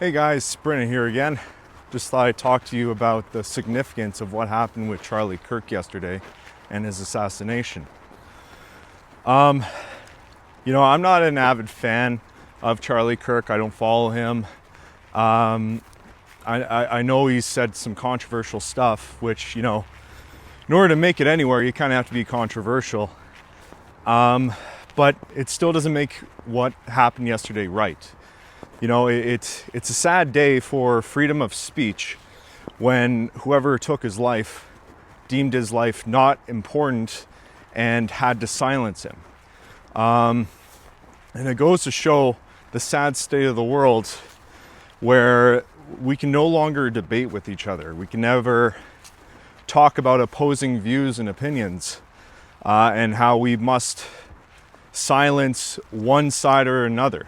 Hey guys, Brennan here again. Just thought I'd talk to you about the significance of what happened with Charlie Kirk yesterday and his assassination. I'm not an avid fan of Charlie Kirk. I don't follow him. I know he's said some controversial stuff, which, in order to make it anywhere, you kind of have to be controversial. But it still doesn't make what happened yesterday right. It's a sad day for freedom of speech when whoever took his life deemed his life not important and had to silence him. And it goes to show the sad state of the world where we can no longer debate with each other. We can never talk about opposing views and opinions and how we must silence one side or another.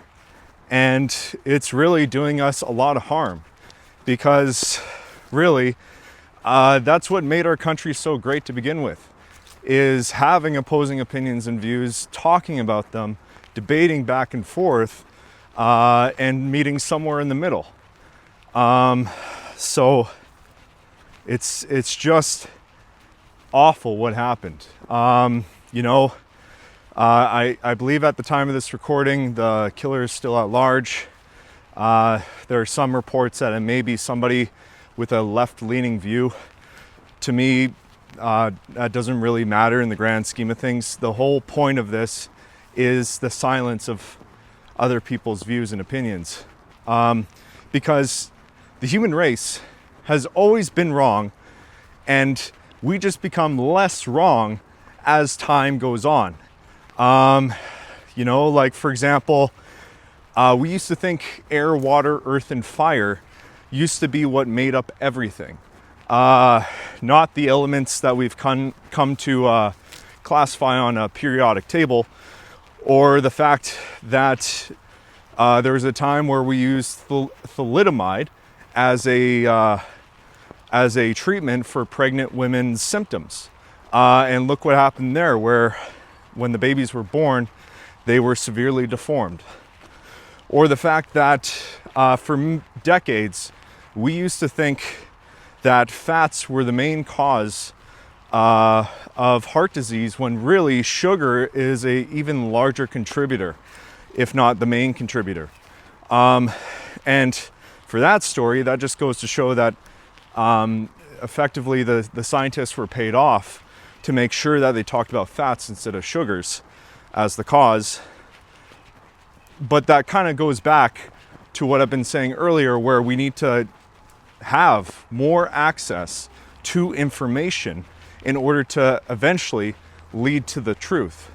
And it's really doing us a lot of harm because really that's what made our country so great to begin with, is having opposing opinions and views, talking about them, debating back and forth, and meeting somewhere in the middle. So it's just awful what happened. I believe at the time of this recording, the killer is still at large. There are some reports that it may be somebody with a left-leaning view. To me, that doesn't really matter in the grand scheme of things. The whole point of this is the silence of other people's views and opinions. Because the human race has always been wrong, and we just become less wrong as time goes on. For example, we used to think air, water, earth, and fire used to be what made up everything. Not the elements that we've come to classify on a periodic table, or the fact that there was a time where we used thalidomide as a treatment for pregnant women's symptoms. And look what happened there, where when the babies were born, they were severely deformed. Or the fact that for decades, we used to think that fats were the main cause of heart disease, when really sugar is a even larger contributor, if not the main contributor. And for that story, that just goes to show that effectively the scientists were paid off to make sure that they talked about fats instead of sugars as the cause. But that kind of goes back to what I've been saying earlier, where we need to have more access to information in order to eventually lead to the truth,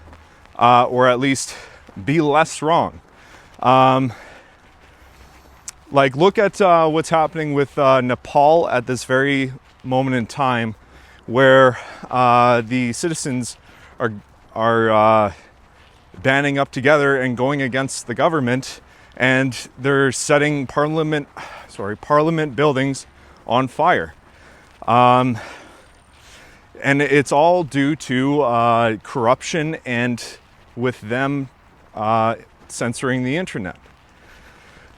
or at least be less wrong. Look at what's happening with Nepal at this very moment in time, where the citizens are banding up together and going against the government, and they're setting parliament buildings on fire. And it's all due to corruption and with them censoring the internet.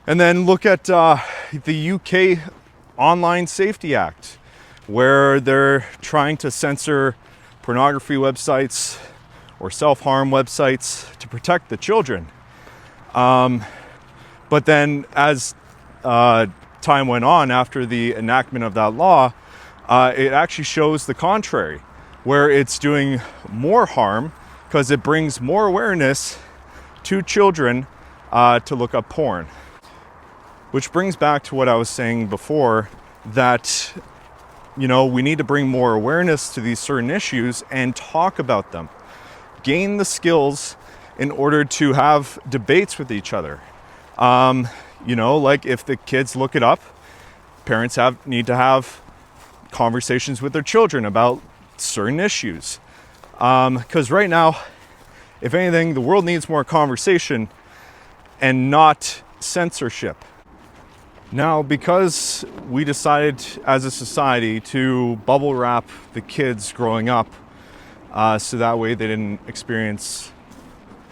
And then look at the UK Online Safety Act, where they're trying to censor pornography websites or self-harm websites to protect the children. But then as time went on after the enactment of that law, it actually shows the contrary, where it's doing more harm because it brings more awareness to children to look up porn. Which brings back to what I was saying before, that we need to bring more awareness to these certain issues and talk about them. Gain the skills in order to have debates with each other. If the kids look it up, parents need to have conversations with their children about certain issues. Because right now, if anything, the world needs more conversation and not censorship. Now, because we decided as a society to bubble wrap the kids growing up, so that way they didn't experience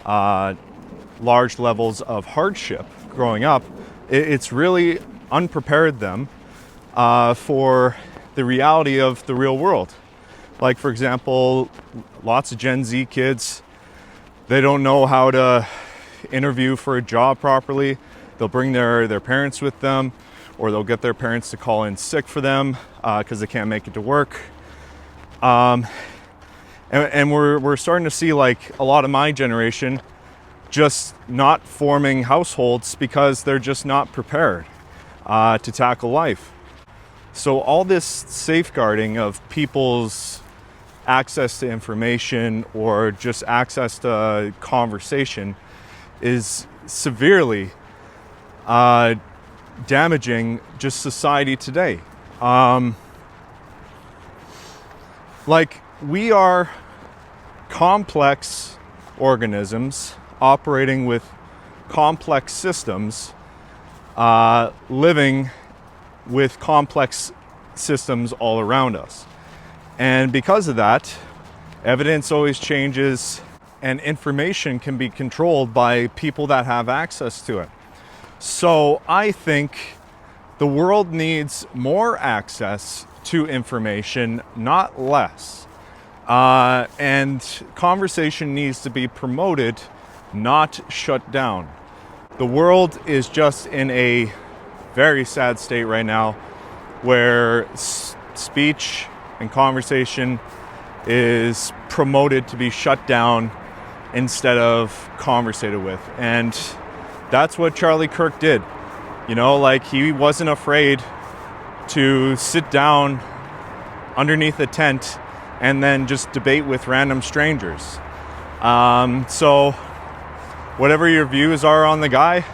large levels of hardship growing up, it's really unprepared them for the reality of the real world. Like, for example, lots of Gen Z kids, they don't know how to interview for a job properly. They'll bring their parents with them, or they'll get their parents to call in sick for them because they can't make it to work. And we're starting to see, like, a lot of my generation just not forming households because they're just not prepared to tackle life. So all this safeguarding of people's access to information or just access to conversation is severely damaging just society today. Like, we are complex organisms operating with complex systems, living with complex systems all around us. And because of that, evidence always changes, and information can be controlled by people that have access to it. So I think the world needs more access to information, not less. And conversation needs to be promoted, not shut down. The world is just in a very sad state right now where speech and conversation is promoted to be shut down instead of conversated with. And that's what Charlie Kirk did. You know, like, he wasn't afraid to sit down underneath a tent and then just debate with random strangers. So whatever your views are on the guy,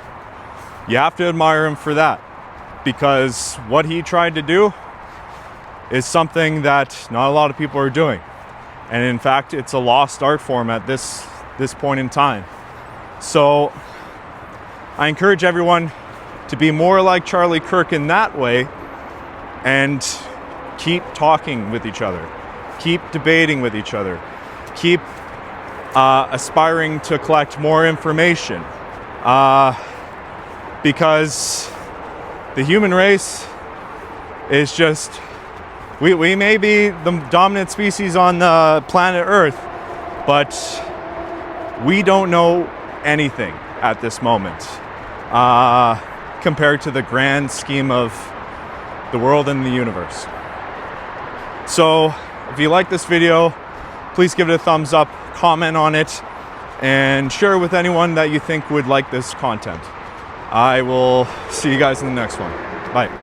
you have to admire him for that, because what he tried to do is something that not a lot of people are doing. And in fact, it's a lost art form at this point in time. So I encourage everyone to be more like Charlie Kirk in that way, and keep talking with each other, keep debating with each other, keep aspiring to collect more information, because the human race is just, we may be the dominant species on the planet Earth, but we don't know anything at this moment compared to the grand scheme of the world and the universe. So if you like this video, please give it a thumbs up, comment on it, and share it with anyone that you think would like this content. I will see you guys in the next one. Bye.